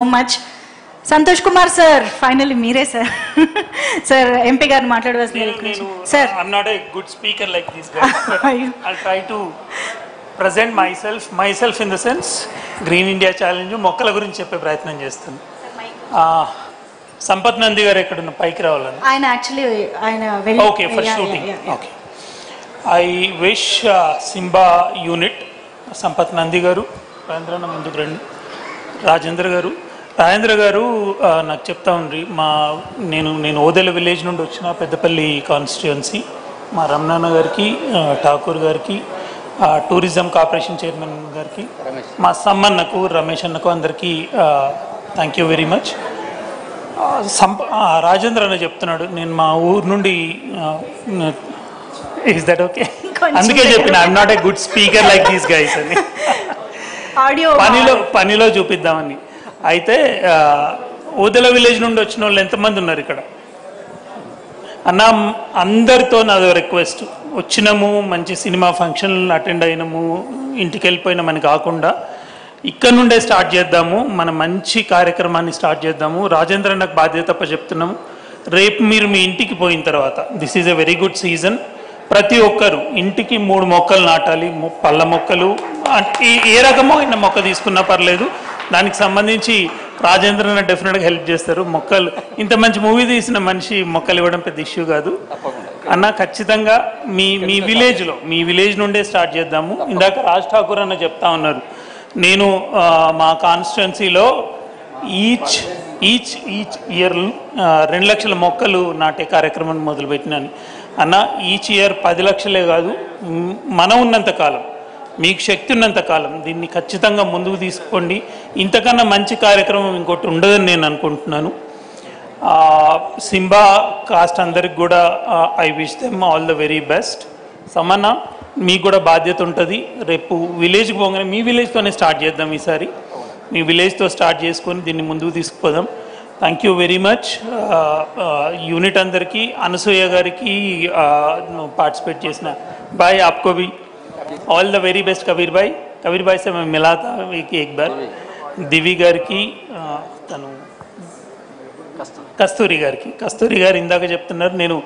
Much Santosh Kumar sir finally మీరే sir sir MP గారిని మాట్లాడవలసింది sir. I'm not a good speaker like these guys, but I'll try to present myself in the sense green India challenge మొక్కల గురించి చెప్పే ప్రయత్నం చేస్తాను. సంపత్ నంది గారు ఎక్కడున్న పైకి రావాలని ఆయన యాక్చువల్లీ ఆయన okay for shooting okay. I wish Simba unit Sampath Nandi గారు రాజేంద్ర ముందుకు రండి. రాజేంద్ర గారు నాకు చెప్తా ఉండ్రి నేను ఓదెల విలేజ్ నుండి వచ్చిన పెద్దపల్లి కాన్స్టిట్యుయెన్సీ మా రమణాన్న గారికి ఠాకూర్ గారికి టూరిజం కార్పొరేషన్ చైర్మన్ గారికి మా సమ్మన్నకు రమేష్ అన్నకు అందరికీ thank you very much. Rajendra అన్న చెప్తున్నాడు నేను మా ఊరు నుండి ఈజ్ దట్ ఓకే అందుకే చెప్పిన I'm not a good speaker like these guys అని పనిలో చూపిద్దామని. అయితే ఓదెల విలేజ్ నుండి వచ్చిన వాళ్ళు ఎంతమంది ఉన్నారు ఇక్కడ అన్న? అందరితో నాదో రిక్వెస్ట్, వచ్చినాము మంచి సినిమా ఫంక్షన్లు అటెండ్ అయినాము ఇంటికి వెళ్ళిపోయినామని కాకుండా ఇక్కడ నుండే స్టార్ట్ చేద్దాము, మన మంచి కార్యక్రమాన్ని స్టార్ట్ చేద్దాము. రాజేంద్ర నాకు బాధ్యత చెప్తున్నాము. రేపు మీరు మీ ఇంటికి పోయిన తర్వాత this is a very good season, ప్రతి ఒక్కరు ఇంటికి 3 మొక్కలు నాటాలి. పళ్ళ మొక్కలు ఏ రకమో ఇన్న మొక్క తీసుకున్నా పర్లేదు, దానికి సంబంధించి రాజేంద్రన డెఫినెట్గా హెల్ప్ చేస్తారు. మొక్కలు ఇంత మంచి మూవీ తీసిన మనిషి మొక్కలు ఇవ్వడం పెద్ద ఇష్యూ కాదు అన్న. ఖచ్చితంగా మీ విలేజ్ నుండే స్టార్ట్ చేద్దాము. ఇందాక రాజ్ ఠాకూర్ అన్న చెప్తా ఉన్నారు, నేను మా కాన్స్టిట్యున్సీలో ఈచ్ ఇయర్ 2 లక్షల మొక్కలు నాటే కార్యక్రమాన్ని మొదలుపెట్టినాను అన్న. ఈచ్ ఇయర్ 10 లక్షలే కాదు, మనం ఉన్నంత కాలం, మీకు శక్తి ఉన్నంత కాలం దీన్ని ఖచ్చితంగా ముందుకు తీసుకోండి. ఇంతకన్నా మంచి కార్యక్రమం ఇంకోటి ఉండదని నేను అనుకుంటున్నాను. సింబా కాస్ట్ అందరికి కూడా I wish them all the very best. సమన్న మీకు కూడా బాధ్యత ఉంటుంది. రేపు విలేజ్కి పోగానే మీ విలేజ్తోనే స్టార్ట్ చేద్దాం. ఈసారి మీ విలేజ్తో స్టార్ట్ చేసుకొని దీన్ని ముందుకు తీసుకుపోదాం. Thank you very much. Unit అందరికీ, అనసూయ గారికి పార్టిసిపేట్ చేసిన బాయ్ आपको भी all the very best. Kabir भाई से मैं मिला था एक बार. దివి గారికి, తను కస్తూరి గారు ఇందాక చెప్తున్నారు నేను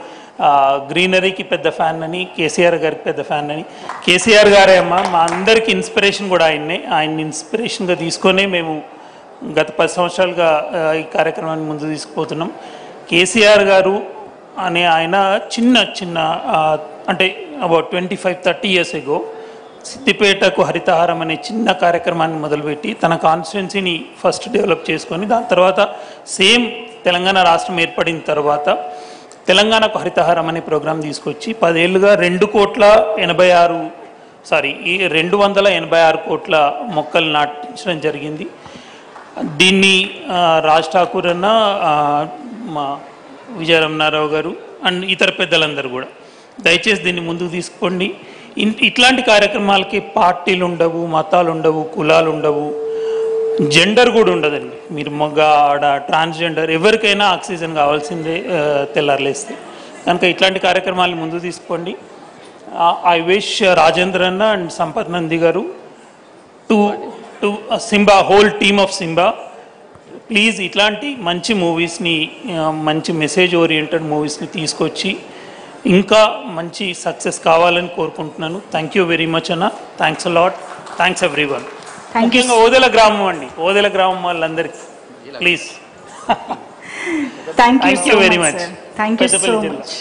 గ్రీనరీకి పెద్ద ఫ్యాన్ అని, కేసీఆర్ గారికి పెద్ద ఫ్యాన్ అని. కేసీఆర్ గారే అమ్మ మా అందరికీ ఇన్స్పిరేషన్ కూడా ఆయన్ని ఇన్స్పిరేషన్గా తీసుకొనే మేము గత 10 సంవత్సరాలుగా ఈ కార్యక్రమాన్ని ముందు తీసుకుపోతున్నాం. కేసీఆర్ గారు అనే ఆయన చిన్న అంటే అబౌట్ 25-30 years ago సిద్దిపేటకు హరితహారం అనే చిన్న కార్యక్రమాన్ని మొదలుపెట్టి తన కాన్స్టిట్యున్సీని ఫస్ట్ డెవలప్ చేసుకొని దాని తర్వాత సేమ్ తెలంగాణ రాష్ట్రం ఏర్పడిన తర్వాత తెలంగాణకు హరితహారం అనే ప్రోగ్రాం తీసుకొచ్చి 10 ఏళ్ళుగా 286 కోట్ల మొక్కలు నాటించడం జరిగింది. దీన్ని రాజ్ ఠాకూర్ అన్న, మా విజయరమణారావు గారు అండ్ ఇతర పెద్దలందరూ కూడా దయచేసి దీన్ని ముందుకు తీసుకోండి. ఇట్లాంటి కార్యక్రమాలకి పార్టీలు ఉండవు, మతాలు ఉండవు, కులాలు ఉండవు, జెండర్ కూడా ఉండదండి. మీరు మగ ఆడ ట్రాన్స్జెండర్ ఎవరికైనా ఆక్సిజన్ కావాల్సిందే తెల్లారలేస్తే. కనుక ఇట్లాంటి కార్యక్రమాలు ముందుకు తీసుకోండి. ఐ విష్ రాజేంద్ర అన్న అండ్ సంపత్ నంది గారు to Simba, whole team of Simba, please ఇట్లాంటి మంచి మూవీస్ని, మంచి మెసేజ్ ఓరియంటెడ్ మూవీస్ని తీసుకొచ్చి ఇంకా మంచి సక్సెస్ కావాలని కోరుకుంటున్నాను. థ్యాంక్ యూ వెరీ మచ్ అన్న. Thanks a lot. Thanks everyone. ముఖ్యంగా ఓదెల గ్రామం వాళ్ళందరికీ please. Thank you very much. Thank you so much.